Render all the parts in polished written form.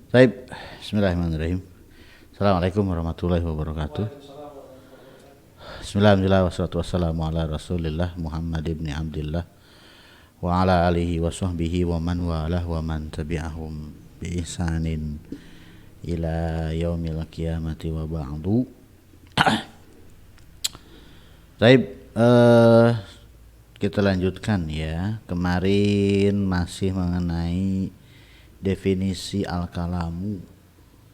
Baik, bismillahirrahmanirrahim. Assalamualaikum warahmatullahi wabarakatuh. Bismillahirrahmanirrahim. Wassalatu wassalamu ala rasulillah Muhammad ibn Abdillah wa ala alihi wa sahbihi wa man walah wa man tabi'ahum bi ihsanin ila yaumil qiyamati wa ba'du. Baik, kita lanjutkan ya. Kemarin masih mengenai definisi al-kalamu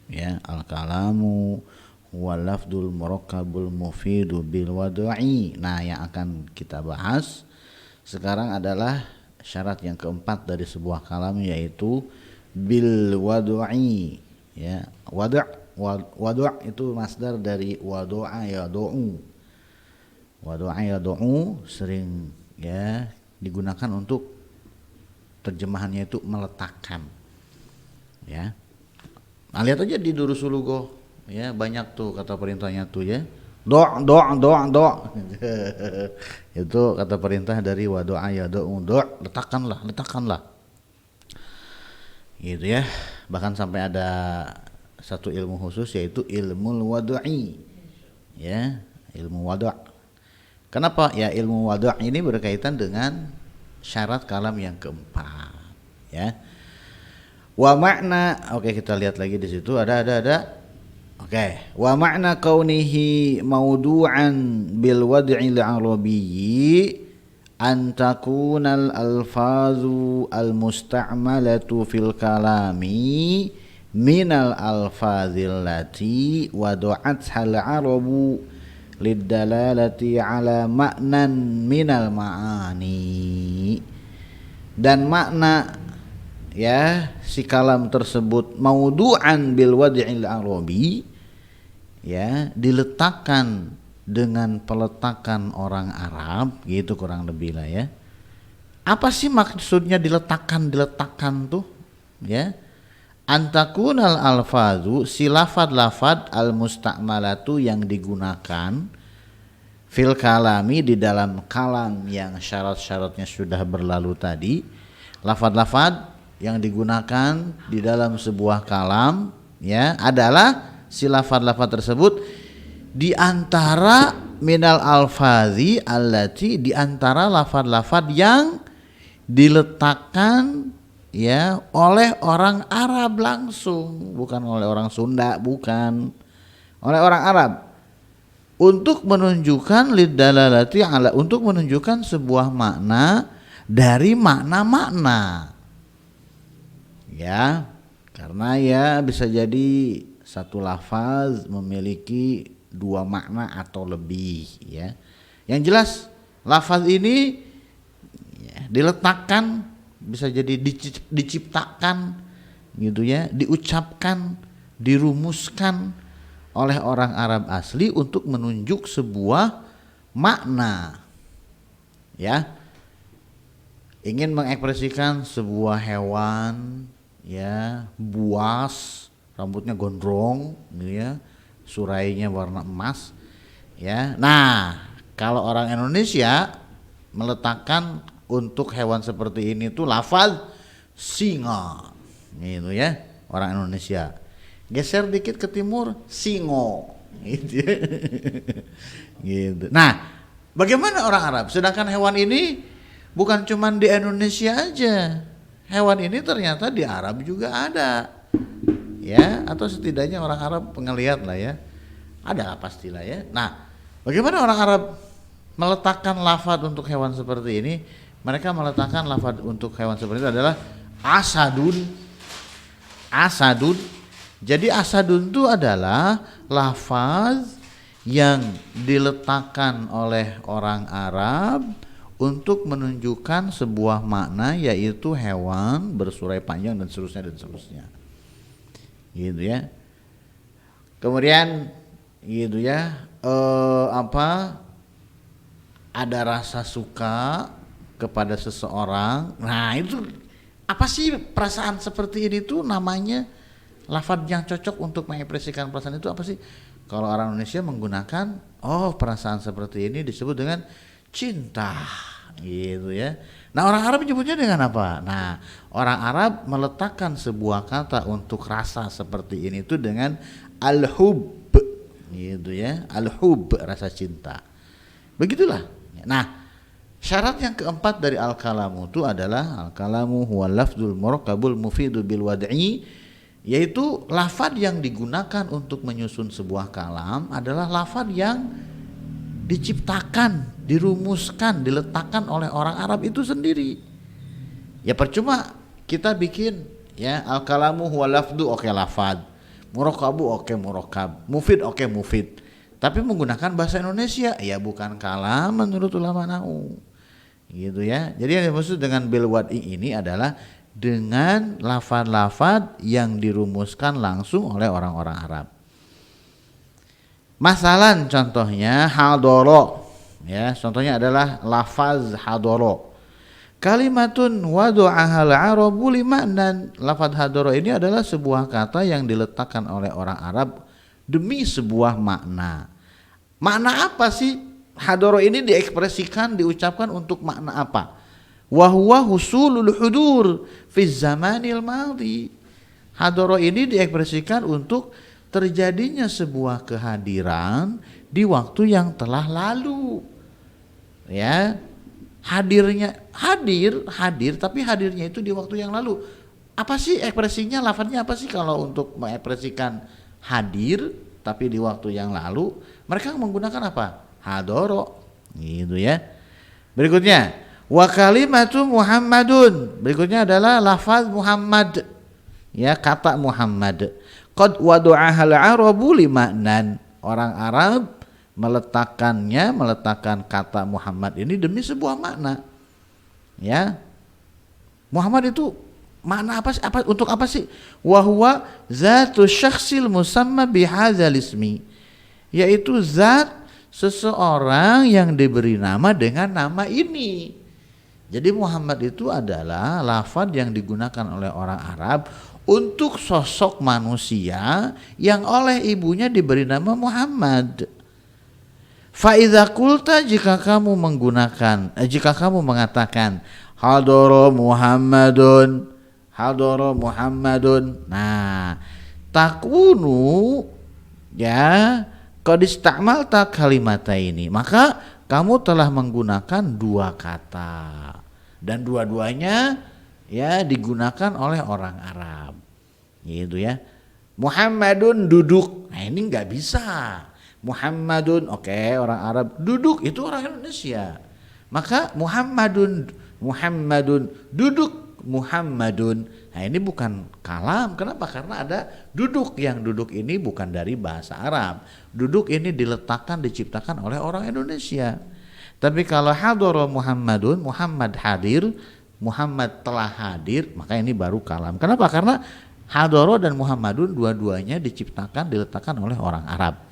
ya, al-kalamu huwa lafdul murakkabul mufidu bil wad'i. Nah, yang akan kita bahas sekarang adalah syarat yang keempat dari sebuah kalam, yaitu bil wad'i ya. Wad' itu masdar dari wadu'a yadu'u. Wadu'a yadu'u sering ya digunakan untuk terjemahannya itu meletakkan ya. Nah, lihat aja di Durus Lughah ya, banyak tuh kata perintahnya tuh ya. Do. Itu kata perintah dari wadu'a yadu'u, letakkanlah. Gitu ya. Bahkan sampai ada satu ilmu khusus, yaitu ilmu wad'i ya, ilmu wad'. Kenapa? Ya, ilmu wad' ini berkaitan dengan syarat kalam yang keempat ya. Wa makna, oke, kita lihat lagi di situ ada. Oke, wa makna kaunihi maudu'an bil wad'il arabiyyi an takunal alfazu al musta'malatu fil kalami minal alfazil lati wadu'at hal arabu lidalalati ala maknan minal ma'ani. Dan makna ya si kalam tersebut maudu'an bil wad'il arabi ya, diletakkan dengan peletakan orang Arab gitu kurang lebih lah ya. Apa sih maksudnya diletakkan tuh ya? Antakunal alfazu, si lafad al musta'malatu yang digunakan fil kalami di dalam kalam yang syarat-syaratnya sudah berlalu tadi. Lafad yang digunakan di dalam sebuah kalam ya adalah si lafad tersebut di antara minal alfazi allati, di antara lafad yang diletakkan ya oleh orang Arab langsung, bukan oleh orang Sunda, bukan, oleh orang Arab, untuk menunjukkan lidalalati ala, untuk menunjukkan sebuah makna dari makna-makna ya. Karena ya bisa jadi satu lafaz memiliki dua makna atau lebih ya. Yang jelas lafaz ini ya, diletakkan, bisa jadi diciptakan gitu ya, diucapkan, dirumuskan oleh orang Arab asli untuk menunjuk sebuah makna ya. Ingin mengekspresikan sebuah hewan ya, buas, rambutnya gondrong gitu ya, surainya warna emas ya. Nah, kalau orang Indonesia meletakkan untuk hewan seperti ini tuh lafaz singa gitu ya, orang Indonesia. Geser dikit ke timur, singo gitu ya. Gitu. Nah, bagaimana orang Arab? Sedangkan hewan ini bukan cuma di Indonesia aja. Hewan ini ternyata di Arab juga ada. Ya, atau setidaknya orang Arab ngelihat lah ya. Ada lah pastilah ya. Nah, bagaimana orang Arab meletakkan lafaz untuk hewan seperti ini? Mereka meletakkan lafaz untuk hewan seperti itu adalah asadun. Jadi asadun itu adalah lafaz yang diletakkan oleh orang Arab untuk menunjukkan sebuah makna, yaitu hewan bersurai panjang dan seterusnya gitu ya. Kemudian gitu ya, ada rasa suka kepada seseorang. Nah, itu apa sih perasaan seperti ini tuh namanya lafaz yang cocok untuk mengekspresikan perasaan itu apa sih? Kalau orang Indonesia menggunakan perasaan seperti ini disebut dengan cinta gitu ya. Nah, orang Arab menyebutnya dengan apa? Nah, orang Arab meletakkan sebuah kata untuk rasa seperti ini itu dengan al-hub, gitu ya. Al-hub, rasa cinta. Begitulah. Nah, syarat yang keempat dari al-kalamu itu adalah al-kalamu huwa lafzul murakkabul mufidu bil wad'i, yaitu lafaz yang digunakan untuk menyusun sebuah kalam adalah lafaz yang diciptakan, dirumuskan, diletakkan oleh orang Arab itu sendiri. Ya percuma kita bikin ya al-kalamu huwa lafdu, oke lafaz, murakkabu oke murakkab, mufid oke mufid. Tapi menggunakan bahasa Indonesia ya bukan kalam menurut ulama nahwu. Gitu ya. Jadi yang dimaksud dengan bil wad'i ini adalah dengan lafaz-lafaz yang dirumuskan langsung oleh orang-orang Arab. Masalan contohnya hadoro, ya contohnya adalah lafaz hadoro. Kalimatun wadu'ahal arabu lima'nan. Lafaz hadoro ini adalah sebuah kata yang diletakkan oleh orang Arab demi sebuah makna. Makna apa sih? Hadoro ini diekspresikan, diucapkan untuk makna apa? Wahuwa husulul hudur fi zamanil madhi. Hadoro ini diekspresikan untuk terjadinya sebuah kehadiran di waktu yang telah lalu. Ya, hadir tapi hadirnya itu di waktu yang lalu. Apa sih ekspresinya, lafadznya apa sih kalau untuk mengekspresikan hadir tapi di waktu yang lalu? Mereka menggunakan apa? Hadoro, gitu ya. Berikutnya, wa kalimatu Muhammadun. Berikutnya adalah lafaz Muhammad. Ya, kata Muhammad. Qad wadu'ahal arabu lima'nan. Orang Arab meletakkan kata Muhammad ini demi sebuah makna. Ya. Muhammad itu makna apa sih? Untuk apa sih? Wa huwa zatu syakhsil musamma bihadzal ismi. Yaitu zat seseorang yang diberi nama dengan nama ini. Jadi Muhammad itu adalah lafaz yang digunakan oleh orang Arab untuk sosok manusia yang oleh ibunya diberi nama Muhammad. Fa idza qulta, jika kamu mengatakan hadara Muhammadun, nah takunu ya qad istamalta kalimata ini, maka kamu telah menggunakan dua kata dan dua-duanya ya digunakan oleh orang Arab, gitu ya. Muhammadun duduk, nah ini nggak bisa. Muhammadun oke, orang Arab, duduk itu orang Indonesia. Maka Muhammadun duduk Muhammadun. Nah ini bukan kalam. Kenapa? Karena ada duduk, yang duduk ini bukan dari bahasa Arab. Duduk ini diletakkan, diciptakan oleh orang Indonesia. Tapi kalau hadara Muhammadun, Muhammad hadir, Muhammad telah hadir, maka ini baru kalam. Kenapa? Karena hadara dan Muhammadun dua-duanya diciptakan, diletakkan oleh orang Arab.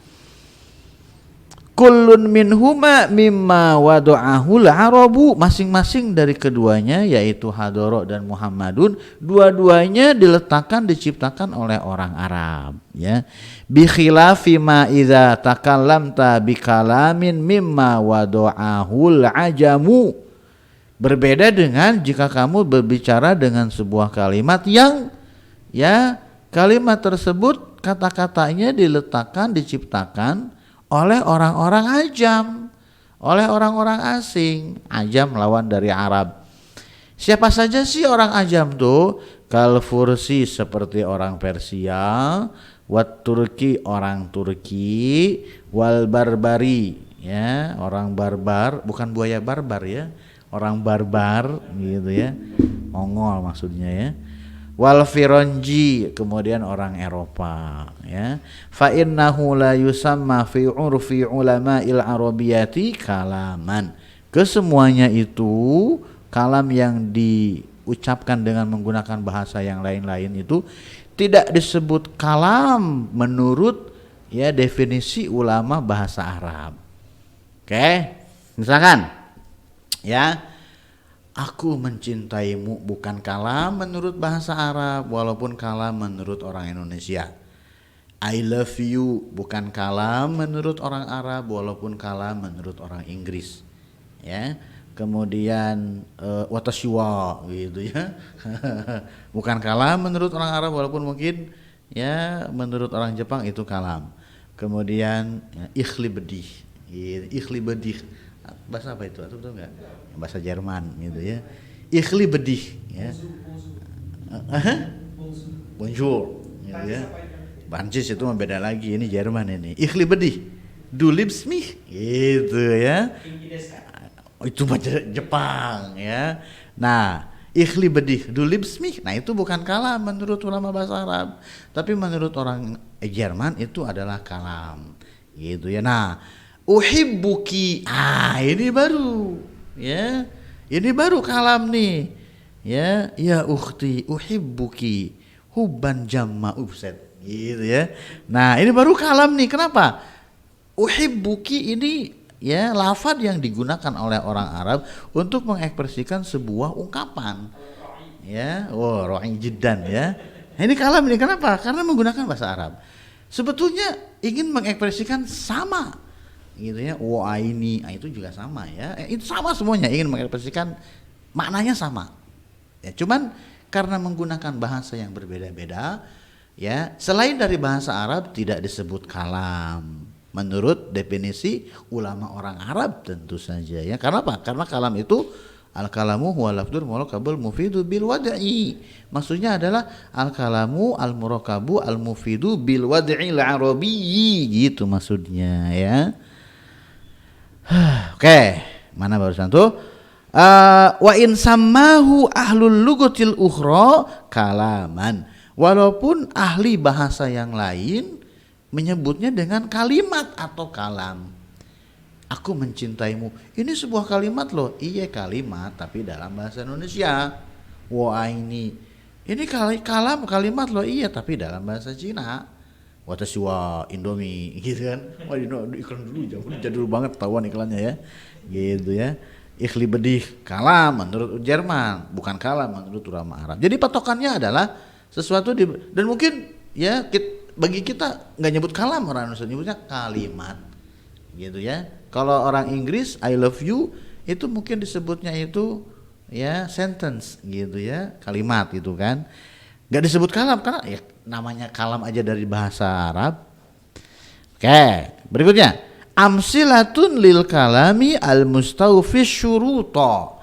Kullun minhuma mimma wadu'ahul arabu, masing-masing dari keduanya yaitu hadara dan Muhammadun, dua-duanya diletakkan, diciptakan oleh orang Arab, ya. Bi khilafi ma idza takallamta bi kalamin mimma wadu'ahul ajamu. Berbeda dengan jika kamu berbicara dengan sebuah kalimat yang ya kalimat tersebut kata-katanya diletakkan, diciptakan oleh orang-orang ajam, oleh orang-orang asing. Ajam lawan dari Arab. Siapa saja sih orang ajam tuh? Kal Fursi seperti orang Persia, wat Turki orang Turki, wal Barbari ya orang barbar, bukan buaya barbar ya, orang barbar gitu ya, Mongol maksudnya ya. Wal Fironji kemudian orang Eropa ya. Fa innahu la yusamma fi urfi ulama'il arabiyyati kalaman. Kesemuanya itu kalam yang diucapkan dengan menggunakan bahasa yang lain-lain itu tidak disebut kalam menurut ya definisi ulama bahasa Arab. Oke, misalkan ya, aku mencintaimu bukan kalam menurut bahasa Arab walaupun kalam menurut orang Indonesia. I love you bukan kalam menurut orang Arab walaupun kalam menurut orang Inggris. Ya. kemudian watashiwa gitu ya. Bukan kalam menurut orang Arab, walaupun mungkin ya menurut orang Jepang itu kalam. Kemudian ya, ikhlibedih gitu. Ikhlibedih bahasa apa itu? Atau betul nggak? Bahasa Jerman gitu ya. Ikhlibedih ya. Bonjour gitu ya. Prancis itu mah beda lagi, ini Jerman ini. Ikhlibedih. Du liebst mich gitu ya. Itu mah Jepang ya. Nah, ikhlibedih du liebst mich. Nah, itu bukan kalam menurut ulama bahasa Arab, tapi menurut orang Jerman itu adalah kalam. Gitu ya. Nah, uhibbuki. Ini baru ya. Ini baru kalam nih. Ya, ya ukhti uhibbuki hubban jamma ufsad gitu ya. Nah, ini baru kalam nih. Kenapa? Uhibbuki ini ya lafaz yang digunakan oleh orang Arab untuk mengekspresikan sebuah ungkapan. Ya, ra'i jiddan ya. Nah, ini kalam ini kenapa? Karena menggunakan bahasa Arab. Sebetulnya ingin mengekspresikan sama gitu ya. Ini itu juga sama ya. Itu sama semuanya, ingin mengekspresikan maknanya sama. Ya, cuman karena menggunakan bahasa yang berbeda-beda ya, selain dari bahasa Arab tidak disebut kalam menurut definisi ulama orang Arab tentu saja ya. Karena apa? Karena kalam itu al-kalamu huwa lafdzul murakkabul mufidu bil wad'i. Maksudnya adalah al-kalamu al-murakkabu al-mufidu bil wad'il arabiyyi gitu maksudnya ya. Oke, mana barusan tuh? Wa in sammahu ahlul lugatil ukhra kalaman. Walaupun ahli bahasa yang lain menyebutnya dengan kalimat atau kalam. Aku mencintaimu. Ini sebuah kalimat loh. Iya kalimat, tapi dalam bahasa Indonesia. Ini kalam kalimat loh. Iya, tapi dalam bahasa Cina. Watashi wa Indomie gitu kan. Wah, iklan dulu jadul banget tahuan iklannya ya. Gitu ya. Ikhlibedih kalam menurut Jerman, bukan kalam menurut ulama Arab. Jadi patokannya adalah sesuatu dan mungkin ya bagi kita nggak nyebut kalam, orang Indonesia nyebutnya kalimat gitu ya. Kalau orang Inggris I love you itu mungkin disebutnya itu ya sentence gitu ya, kalimat gitu kan. Nggak disebut kalam karena ya namanya kalam aja dari bahasa Arab. Oke, berikutnya amsilatun lil kalami al mustawfi syuruta.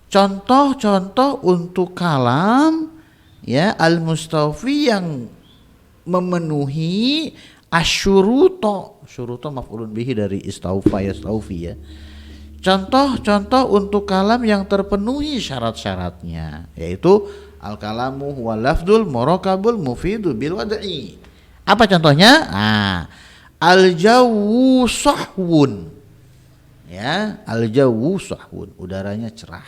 Contoh-contoh untuk kalam ya al mustawfi yang memenuhi asyuruto. Syuruto maf'ulun bihi dari istaufa yastaufi ya. Contoh-contoh untuk kalam yang terpenuhi syarat-syaratnya, yaitu al kalamu huwa lafdzul murakkabul mufidu bil wad'i. Apa contohnya? Al jawu sahwun. Ya, al jawu sahwun, udaranya cerah.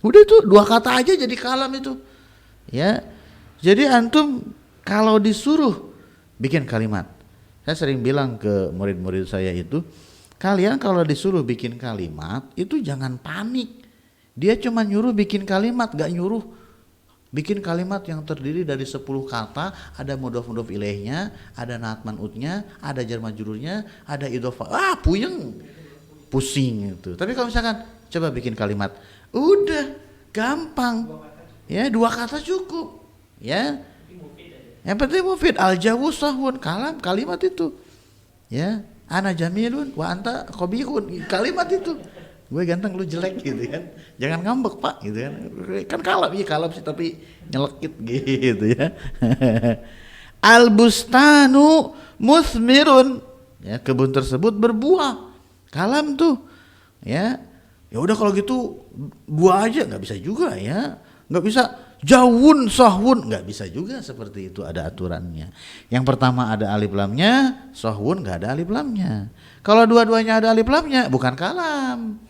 Udah itu dua kata aja jadi kalam itu. Ya. Jadi antum kalau disuruh bikin kalimat, saya sering bilang ke murid-murid saya itu, kalian kalau disuruh bikin kalimat itu jangan panik. Dia cuma nyuruh bikin kalimat, gak nyuruh bikin kalimat yang terdiri dari 10 kata, ada mudhof ilaihnya, ada naat man'utnya, ada jar majrurnya, ada idhofah. Puyeng. Pusing itu. Tapi kalau misalkan coba bikin kalimat, udah gampang. Ya, 2 kata cukup. Ya. Yang penting mufid, al-jawu sahwun, kalimat itu. Ya, ana jamilun wa anta qabihun, kalimat itu. Gue ganteng lu jelek gitu kan. Jangan ngambek Pak gitu kan. Kan kalam sih tapi nyelekit gitu ya. Al-bustanu musmirun. Ya, kebun tersebut berbuah. Kalam tuh. Ya. Ya udah kalau gitu buah aja enggak bisa juga ya. Enggak bisa jawun sahwun, enggak bisa juga seperti itu, ada aturannya. Yang pertama ada alif lamnya, sahwun enggak ada alif lamnya. Kalau dua-duanya ada alif lamnya bukan kalam.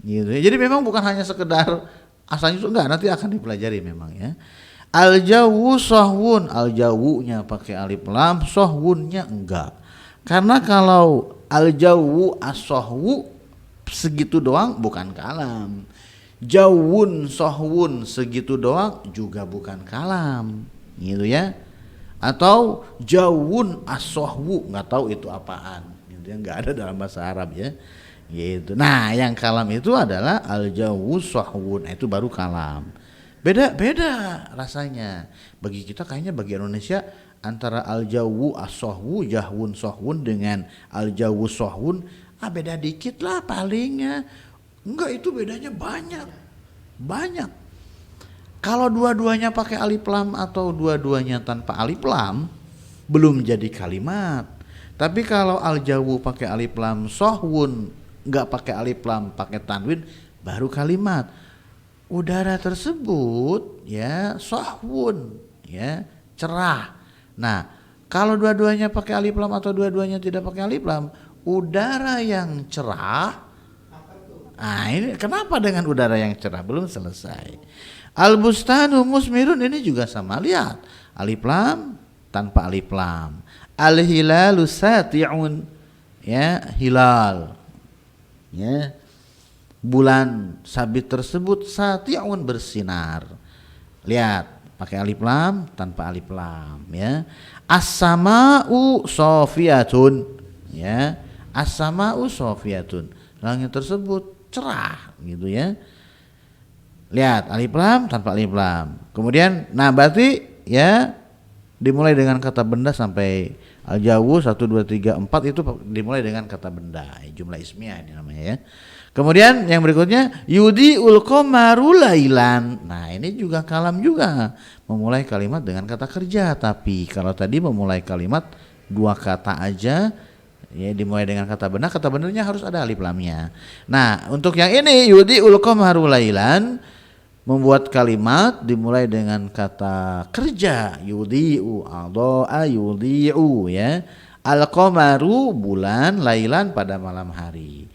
Gitu. Jadi memang bukan hanya sekedar asalnya itu enggak, nanti akan dipelajari memang ya. Al-jawu sahwun, al-jawunya pakai alif lam, sahwunnya enggak. Karena kalau al-jawu as-sahwu segitu doang bukan kalam. Jawun sahwun segitu doang juga bukan kalam. Gitu ya. Atau jawun as-sahwu, enggak tahu itu apaan. Gitu ya, enggak ada dalam bahasa Arab ya. Gitu. Nah, yang kalam itu adalah al-jawu sahwun. Itu baru kalam. Beda rasanya. Bagi kita kayaknya bagi Indonesia antara al-jawu as-sahwu jahwun sahwun dengan al-jawu sahwun beda dikit lah palingnya. Enggak, itu bedanya banyak. Banyak. Kalau dua-duanya pakai alif lam atau dua-duanya tanpa alif lam belum jadi kalimat. Tapi kalau al-jawu pakai alif lam sahwun nggak pakai alif lam, pakai tanwin, baru kalimat. Udara tersebut ya sahwun, ya cerah. Nah, kalau dua-duanya pakai alif lam atau dua-duanya tidak pakai alif lam, udara yang cerah. Nah, ini kenapa dengan udara yang cerah? Belum selesai. Al-bustanu musmirun, ini juga sama. Lihat, alif lam tanpa alif lam. Al-hilalu sati'un, ya hilal. Ya, bulan sabit tersebut sati'un bersinar. Lihat, pakai alif lam tanpa alif lam, ya. As-sama'u sofiyatun, ya. As-sama'u sofiyatun, langit tersebut cerah, gitu ya. Lihat, alif lam tanpa alif lam. Kemudian berarti ya dimulai dengan kata benda sampai al-jawu 1 2 3 4 itu dimulai dengan kata benda, jumlah ismiyah ini namanya ya. Kemudian yang berikutnya yudiul qamaru lailan. Nah, ini juga kalam juga, memulai kalimat dengan kata kerja. Tapi kalau tadi memulai kalimat dua kata aja, ya dimulai dengan kata benernya harus ada alif lamnya. Nah, untuk yang ini yudiul qamaru lailan, membuat kalimat dimulai dengan kata kerja, yudhi'u, adha'a yudhi'u, ya. Al-qamaru bulan, lailan pada malam hari.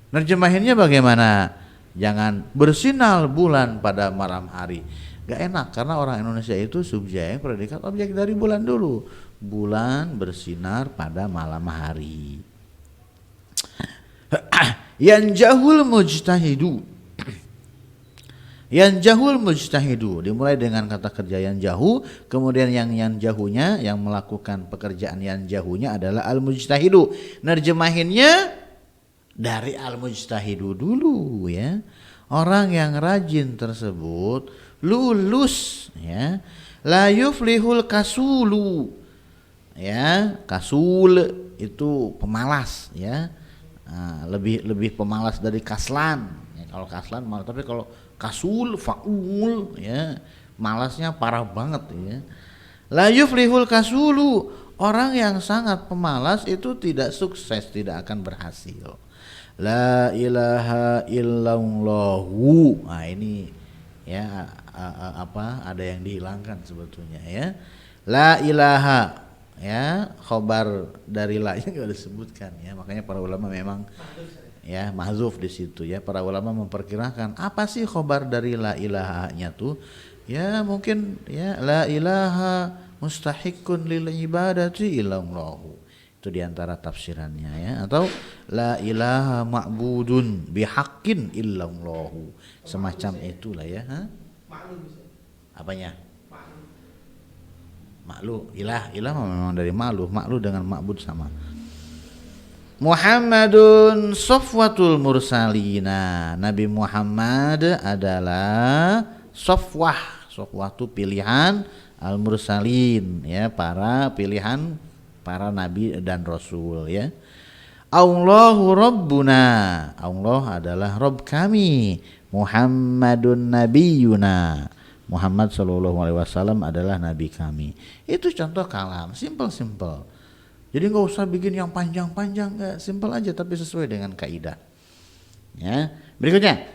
Nerjemahinnya bagaimana? Jangan bersinar bulan pada malam hari. Gak enak karena orang Indonesia itu subjek, predikat, objek dari bulan dulu. Bulan bersinar pada malam hari. Yanjahul mujtahidu. Yanjahul mujtahidu dimulai dengan kata kerja yanjahu, kemudian yang yanjahunya, yang melakukan pekerjaan yanjahunya adalah al-mujtahidu. Nerjemahinnya dari al-mujtahidu dulu, ya. Orang yang rajin tersebut lulus, ya. La yuflihul kasulu, ya. Kasul itu pemalas, ya. Lebih pemalas dari kaslan. Ya, kalau kaslan malah, tapi kalau kasul faul, ya, malasnya parah banget, ya. La yuflihul kasulu, orang yang sangat pemalas itu tidak sukses, tidak akan berhasil. La ilaha illallahu. Nah, ini ya ada yang dihilangkan sebetulnya, ya. La ilaha, ya, khobar dari la nya enggak disebutkan, ya. Makanya para ulama memang ya mahzuf di situ, ya. Para ulama memperkirakan apa sih khobar dari la ilaha-nya tuh? Ya mungkin ya la ilaha mustahiqqun lil ibadati illallahu. Itu diantara tafsirannya, ya. Atau la ilaha ma'budun bihaqqin illallahu. Semacam itulah, ya. Apanya? Maklu. Ilah memang dari maklu. Maklu dengan ma'bud sama. Muhammadun safwatul mursalina. Nabi Muhammad adalah safwah. Safwah itu pilihan al-mursalin, ya, para pilihan para nabi dan rasul, ya. Allahu Rabbuna. Allah adalah Rabb kami. Muhammadun nabiyuna. Muhammad sallallahu alaihi wasallam adalah nabi kami. Itu contoh kalam, simple. Jadi nggak usah bikin yang panjang-panjang, nggak, simple aja tapi sesuai dengan kaidah. Ya, berikutnya.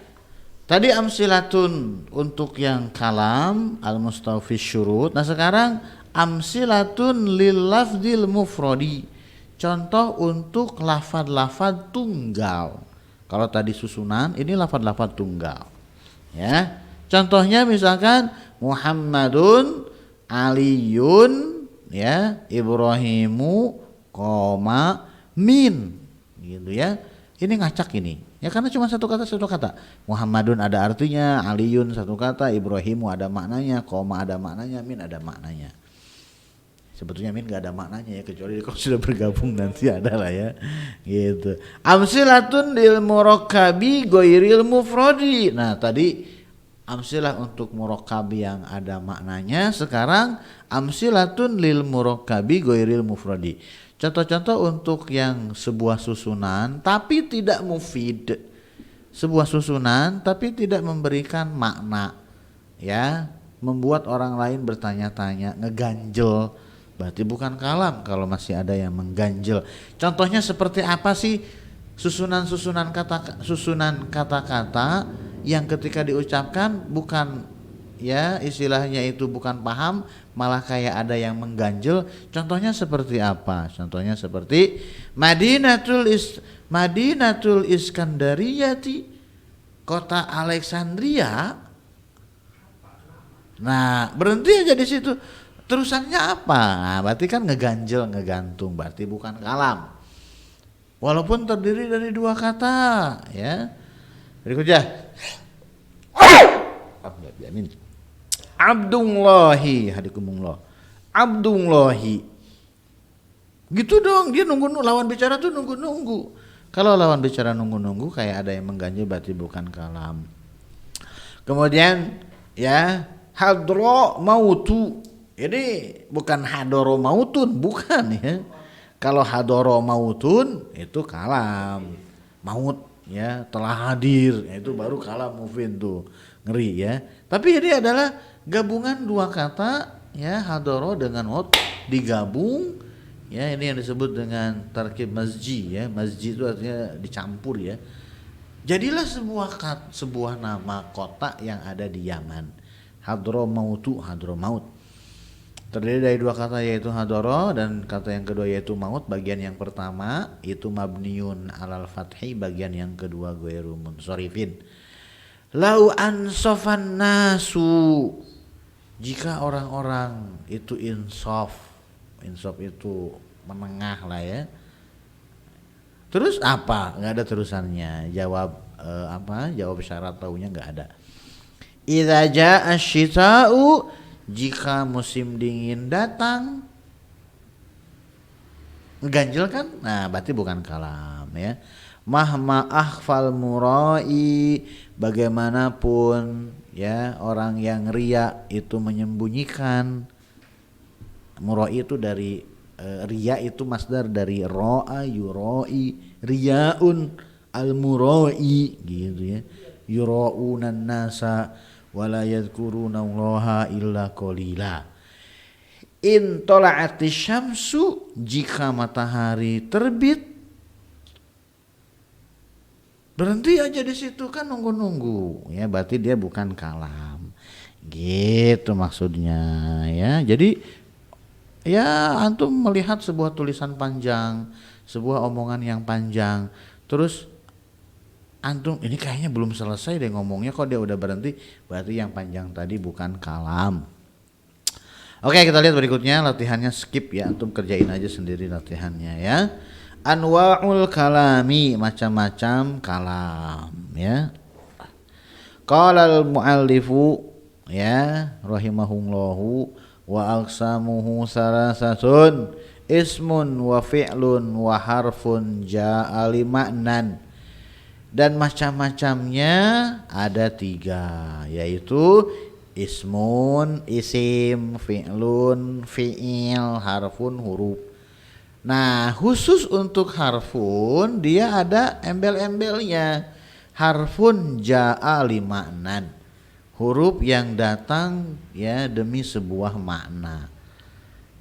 Tadi amsilatun untuk yang kalam al-mustawfi syurut. Nah, sekarang amsilatun lil lafdil mufradi. Contoh untuk lafad-lafad tunggal. Kalau tadi susunan, ini lafad-lafad tunggal. Ya. Contohnya misalkan Muhammadun, Aliyun, ya, Ibrahimu, koma, min, gitu, ya. Ini ngacak ini. Ya karena cuma satu kata. Muhammadun ada artinya, Aliyun satu kata, Ibrahimu ada maknanya, koma ada maknanya, min ada maknanya. Sebetulnya min nggak ada maknanya ya, kecuali kalau sudah bergabung nanti ada lah ya, gitu. Amsilatun lil murakkabi ghairil mufradi. Nah tadi amsilah untuk murakkabi yang ada maknanya, sekarang amsilatun lil murakkabi ghairil mufradi. Contoh-contoh untuk yang sebuah susunan tapi tidak mufid. Sebuah susunan tapi tidak memberikan makna, ya, membuat orang lain bertanya-tanya, ngeganjel. Berarti bukan kalam kalau masih ada yang mengganjel. Contohnya seperti apa sih susunan kata-kata yang ketika diucapkan bukan, ya istilahnya itu bukan paham, malah kayak ada yang mengganjel. Contohnya seperti apa? Contohnya seperti Madinatul Iskandariyati, kota Alexandria. Nah, berhenti aja di situ. Terusannya apa? Nah, berarti kan ngeganjel, ngegantung, berarti bukan kalam. Walaupun terdiri dari dua kata, ya. Berikutnya. Abdullahi hadikumullah. Abdullahi. Gitu dong, dia nunggu lawan bicara tuh nunggu-nunggu. Kalau lawan bicara nunggu-nunggu kayak ada yang mengganjil, berarti bukan kalam. Kemudian ya, hadro mautu. Ini bukan hadoro mautun, bukan ya. Kalau hadoro mautun itu kalam, maut ya telah hadir, ya, itu baru kalam mufid tuh, ngeri ya. Tapi ini adalah gabungan dua kata ya, hadoro dengan maut digabung ya, ini yang disebut dengan tarkib masji ya. Masji itu artinya dicampur ya. Jadilah sebuah nama kota yang ada di Yaman. Hadro mautu, hadro maut. Terdiri dari dua kata yaitu hadoro dan kata yang kedua yaitu maut. Bagian yang pertama itu mabniun alal fathi, bagian yang kedua ghairu munsharifin. Lau ansofan nasu, jika orang-orang itu insaf itu menengah lah ya. Terus apa? Nggak ada terusannya. Jawab Jawab syarat taunya nggak ada. Idza jaa asyita'u, jika musim dingin datang. Ngeganjel kan? Nah, berarti bukan kalam ya. Mahma akhfal murai, bagaimanapun ya orang yang ria itu menyembunyikan. Murai itu dari ria itu masdar dari ro'a yuroi, riyaun al-murai gitu ya. Yuraunan nasa wala yadhkurunallaha illa qalila. In tala'atis syamsu, jika matahari terbit. Berhenti aja di situ kan, nunggu-nunggu ya, berarti dia bukan kalam. Gitu maksudnya ya. Jadi ya antum melihat sebuah tulisan panjang, sebuah omongan yang panjang, terus antum ini kayaknya belum selesai deh ngomongnya, kok dia udah berhenti, berarti yang panjang tadi bukan kalam. Oke, kita lihat berikutnya, latihannya skip ya, antum kerjain aja sendiri latihannya ya. Anwa'ul kalami, macam-macam kalam ya. Qala al-muallifu ya rahimahullahu wa aqsamuhu salasatun ismun wa fi'lun wa harfun ja'a li ma'nan. Dan macam-macamnya ada 3, yaitu ismun, isim, fi'lun, fi'il, harfun, huruf. Nah khusus untuk harfun dia ada embel-embelnya. Harfun ja'a li ma'nan, huruf yang datang ya demi sebuah makna.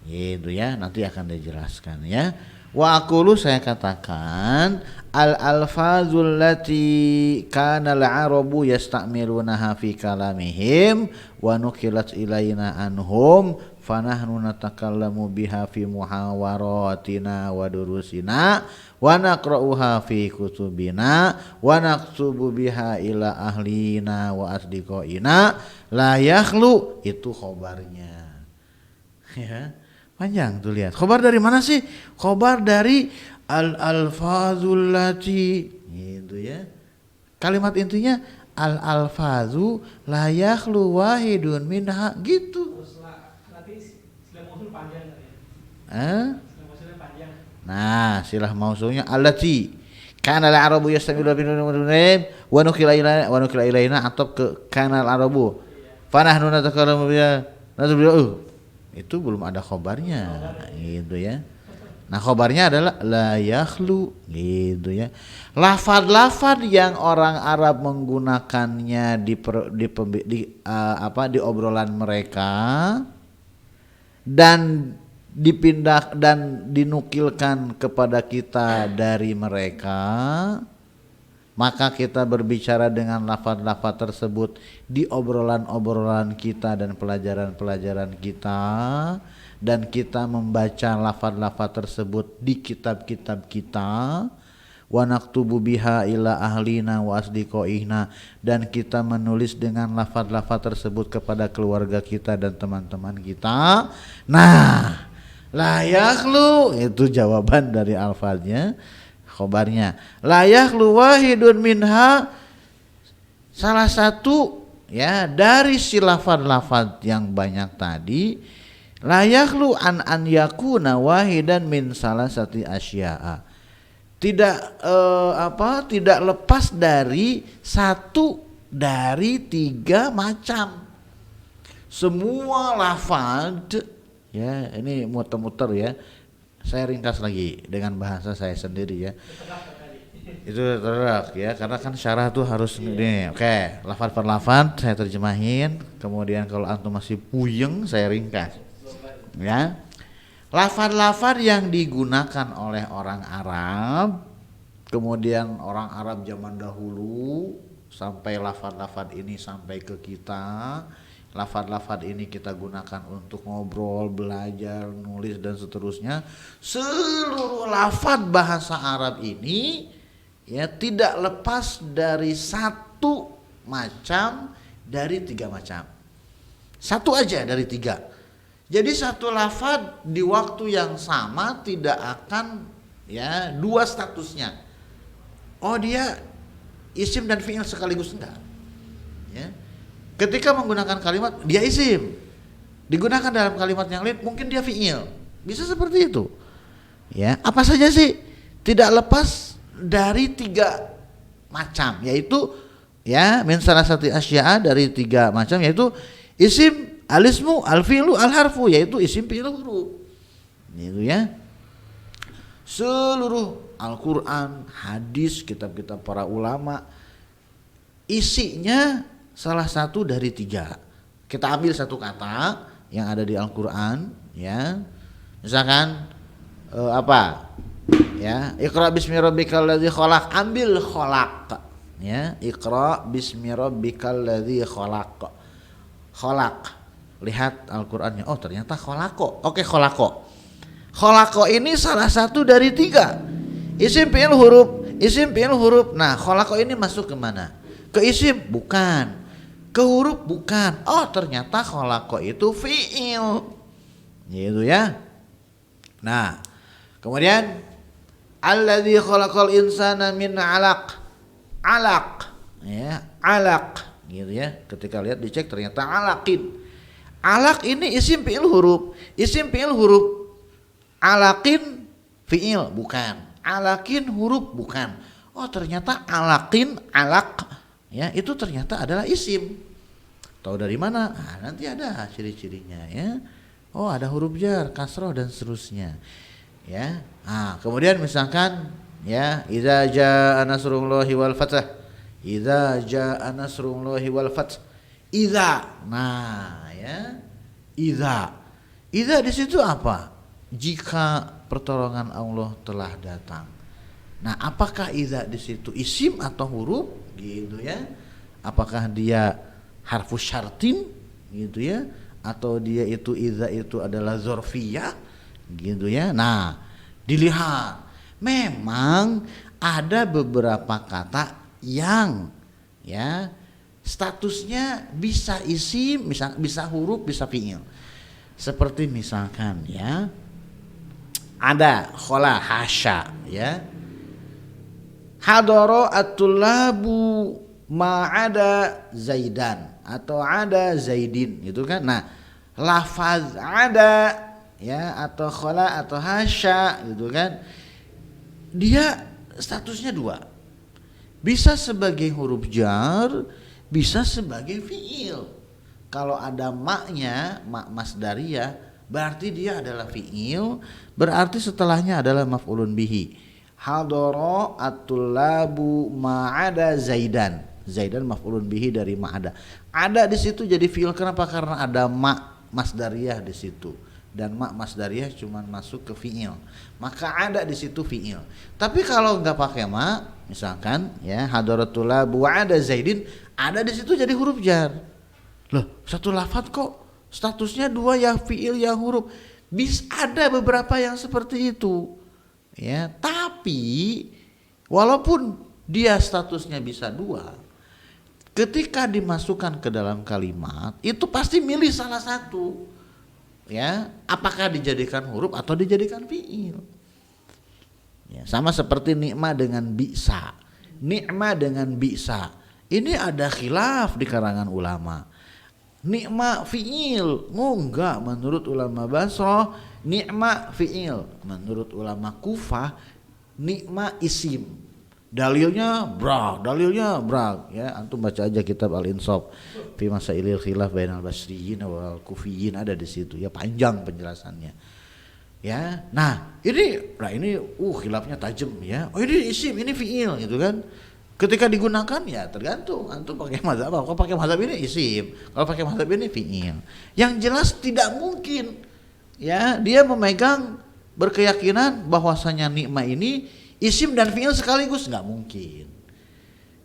Gitu ya, nanti akan dijelaskan ya. Wa aqulu, saya katakan, al-alfazul lati kana al-arabu yasta'milunaha fi kalamihim wa nukilat ilaina anhum fanahnu natakallamu biha fi muhawaratina wa durusina wa naqra'uha fi kutubina wa naktubu biha ila ahlina wa asdiqoina la yakhlu. Itu khobarnya ya. Panjang tuh, lihat. Khobar dari mana sih? Khobar dari al-alfazul lati gitu ya. Kalimat intinya al-alfazu la yakhlu wahidun minha gitu. Nah, silah mausulnya allati kana al-arabu yastamilu bin wa nukila ilaina atau ke kana al-arabu fanahnu natakallamu biha itu belum ada khobarnya gitu ya. Nah, khobarnya adalah la yakhlu gitu ya. Lafaz-lafaz yang orang Arab menggunakannya di obrolan mereka dan dipindah dan dinukilkan kepada kita dari mereka, maka kita berbicara dengan lafaz-lafaz tersebut di obrolan-obrolan kita dan pelajaran-pelajaran kita, dan kita membaca lafaz-lafaz tersebut di kitab-kitab kita, wa naktubu biha ila ahlina wa asdiqoihna, dan kita menulis dengan lafaz-lafaz tersebut kepada keluarga kita dan teman-teman kita. Nah, la yakhlu itu jawaban dari alfaznya, khobarnya. La yakhlu wahidun minha, salah satu ya dari si lafaz-lafaz yang banyak tadi, la yakhlu an yakuna wahidan min salasati asya'a. Tidak lepas dari satu dari tiga macam. Semua lafaz ya, ini muter-muter ya. Saya ringkas lagi dengan bahasa saya sendiri ya. Itu terdak ya, karena kan syarah tuh harus ini. Oke, lafaz per lafaz saya terjemahin, kemudian kalau antum masih puyeng saya ringkas. Ya. Lafaz-lafaz yang digunakan oleh orang Arab, kemudian orang Arab zaman dahulu sampai lafaz-lafaz ini sampai ke kita. Lafaz-lafaz ini kita gunakan untuk ngobrol, belajar, nulis dan seterusnya. Seluruh lafaz bahasa Arab ini ya tidak lepas dari satu macam dari tiga macam. Satu aja dari tiga. Jadi satu lafaz di waktu yang sama tidak akan ya dua statusnya. Oh, dia isim dan fi'il sekaligus, enggak. Ya. Ketika menggunakan kalimat dia isim, digunakan dalam kalimat yang lain mungkin dia fi'il. Bisa seperti itu. Ya, apa saja sih? Tidak lepas dari tiga macam, yaitu ya min salasati asya'a, dari tiga macam, yaitu isim, al-ismu, al-fi'lu, al-harfu, yaitu isim, fi'il, huruf. Itu ya. Seluruh Al-Qur'an, hadis, kitab-kitab para ulama isinya salah satu dari tiga. Kita ambil satu kata yang ada di Al-Qur'an ya. Misalkan apa? Ya, Iqra bismi rabbikal ladzi khalaq, ambil khalaq ya. Iqra bismi rabbikal ladzi khalaq. Khalaq. Lihat Al-Qur'annya. Oh, ternyata khalaqo. Oke, khalaqo. Khalaqo ini salah satu dari tiga. Isim, fi'il, huruf. Isim, fi'il, huruf. Nah, khalaqo ini masuk ke mana? Ke isim? Bukan. Ke huruf? Bukan. Oh, ternyata khalaqo itu fi'il. Gitu ya. Nah, kemudian alladzi khalaqal insana min 'alaq. 'Alaq. Ya, 'alaq. Gitu ya. Ketika lihat dicek ternyata 'alaqin. Alaq ini isim, fi'il, huruf. Isim, fi'il, huruf. Alaqin fi'il, bukan. Alaqin huruf, bukan. Oh, ternyata alaqin, alaq ya, itu ternyata adalah isim. Tahu dari mana? Ah, nanti ada ciri-cirinya ya. Oh, ada huruf jar, kasroh dan seterusnya. Ya. Ah, kemudian misalkan ya, idza jaa nasrullahi wal fath. Idza jaa nasrullahi wal fath. Idza. Nah, ya. Idza. Idza di situ apa? Jika pertolongan Allah telah datang. Nah, apakah idza di situ isim atau huruf? Gitu ya. Apakah dia harfu syartin gitu ya, atau dia itu idza itu adalah dzarfiyah gitu ya. Nah, dilihat. Memang ada beberapa kata yang ya statusnya bisa isim, bisa huruf, bisa fi'il. Seperti misalkan ya, ada khola, hasya ya. Hadara at-tullabu ma'ada zaidan atau ada zaidin gitu kan. Nah, lafaz ada ya atau khala atau hasya gitu kan, dia statusnya dua, bisa sebagai huruf jar, bisa sebagai fiil. Kalau ada maknya, mak masdariyah, berarti dia adalah fiil, berarti setelahnya adalah maf'ulun bihi. Hadara at-tullabu ma'ada Zaidan. Zaidan maf'ulun bihi dari ma'ada. Ada di situ jadi fiil, kenapa? Karena ada mak masdariyah di situ. Dan mak masdariyah cuman masuk ke fiil, maka ada di situ fiil. Tapi kalau nggak pakai mak, misalkan ya hadaratul labu ada Zaidin, ada di situ jadi huruf jar. Loh, satu lafadz kok statusnya dua, ya fiil ya huruf. Bisa ada beberapa yang seperti itu. Ya, tapi walaupun dia statusnya bisa dua, ketika dimasukkan ke dalam kalimat itu pasti milih salah satu. Ya, apakah dijadikan huruf atau dijadikan fiil. Ya, sama seperti nikma dengan bisa. Nikma dengan bisa. Ini ada khilaf di karangan ulama. Nikma fiil, enggak menurut ulama Basrah, nikma fiil. Menurut ulama Kufah, nikma isim. Dalilnya brak ya, antum baca aja kitab Al-Insaf fi masailil khilaf bainal basriyin wal kufiyin, ada di situ ya, panjang penjelasannya. Ya, nah ini khilafnya tajam ya. Oh ini isim, ini fiil gitu kan. Ketika digunakan ya tergantung antum pakai mazhab apa. Kalau pakai mazhab ini isim, kalau pakai mazhab ini fiil. Yang jelas tidak mungkin ya dia memegang berkeyakinan bahwasanya nikma ini isim dan fiil sekaligus, nggak mungkin.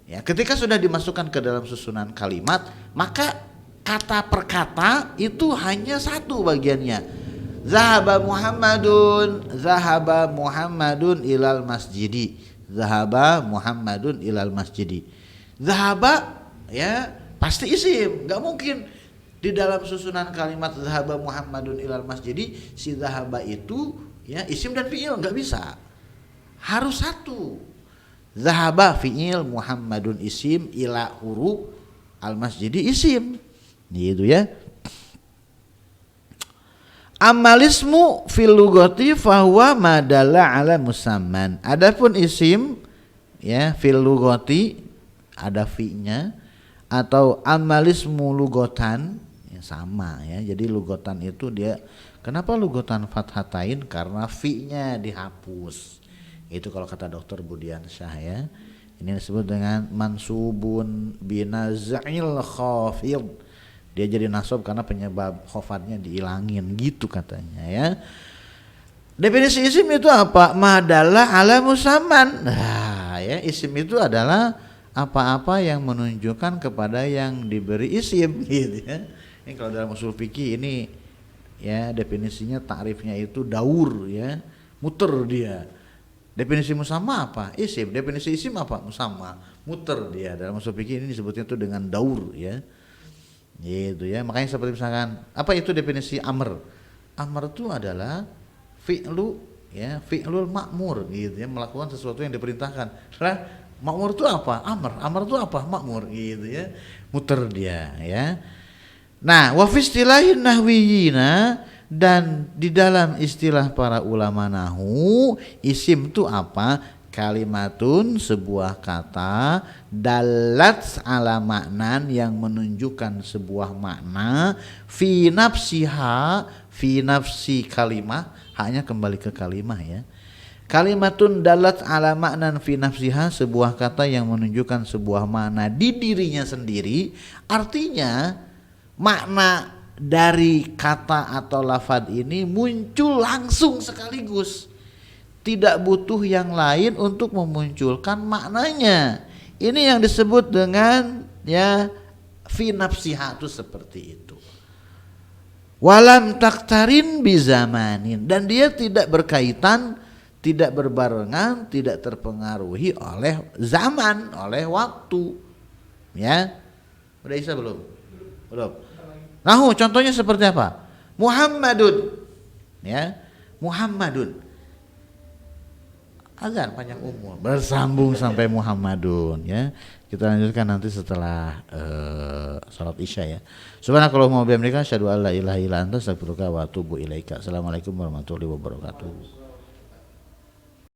Ya, ketika sudah dimasukkan ke dalam susunan kalimat, maka kata per kata itu hanya satu bagiannya. Zahaba Muhammadun ilal masjidi. Zahaba Muhammadun ilal masjidi. Zahaba ya pasti isim, nggak mungkin di dalam susunan kalimat zahaba Muhammadun ilal masjidi si zahaba itu ya isim dan fiil, nggak bisa. Harus satu. Zahaba fi'il, Muhammadun isim, ila huruf, al masjidi isim. Gitu ya. Amalismu fil lugati fahuwa madalla ala musamman. Adapun isim ya fil lugati ada fi'nya, atau amalismu lugotan ya sama ya. Jadi lugotan itu dia, kenapa lugotan fathatain? Karena fi'nya dihapus. Itu kalau kata dokter Budiansyah ya. Ini disebut dengan mansubun binaz'il khafid. Dia jadi nasab karena penyebab khafadnya dihilangin gitu katanya ya. Definisi isim itu apa? Madalla ala musamman. Nah, ya isim itu adalah apa-apa yang menunjukkan kepada yang diberi isim gitu ya. Ini kalau dalam usul fikih ini ya definisinya, takrifnya itu daur ya. Muter dia. Definisi musamma apa? Isim. Definisi isim apa? Musamma. Muter dia. Dalam usul fikih ini disebutnya itu dengan daur ya. Gitu ya. Makanya seperti misalkan, apa itu definisi amr? Amr itu adalah fi'lu ya, fi'lul ma'mur gitu ya, melakukan sesuatu yang diperintahkan. Lah, ma'mur itu apa? Amr. Amr itu apa? Ma'mur gitu ya. Muter dia ya. Nah, wa fi istilahin nahwiyina, dan di dalam istilah para ulama nahu, isim itu apa? Kalimatun, sebuah kata, dalat ala maknan, yang menunjukkan sebuah makna, fi nafsiha, fi nafsi kalimah, hanya kembali ke kalimah ya. Kalimatun dalat ala maknan fi nafsiha, sebuah kata yang menunjukkan sebuah makna di dirinya sendiri. Artinya makna dari kata atau lafadz ini muncul langsung sekaligus, tidak butuh yang lain untuk memunculkan maknanya. Ini yang disebut dengan ya fi nafsiha, itu seperti itu. Walam taktarin bizamanin, dan dia tidak berkaitan, tidak berbarengan, tidak terpengaruhi oleh zaman, oleh waktu. Ya, udah bisa belum? Belum. Nah, contohnya seperti apa? Muhammadun, ya, Muhammadun. azan panjang umur, bersambung sampai Muhammadun ya. Kita lanjutkan nanti setelah salat Isya ya. Subhanakallahumma wa bihamdika asyhadu an la ilaha illa anta astaghfiruka wa atubu ilaika. Assalamualaikum warahmatullahi wabarakatuh.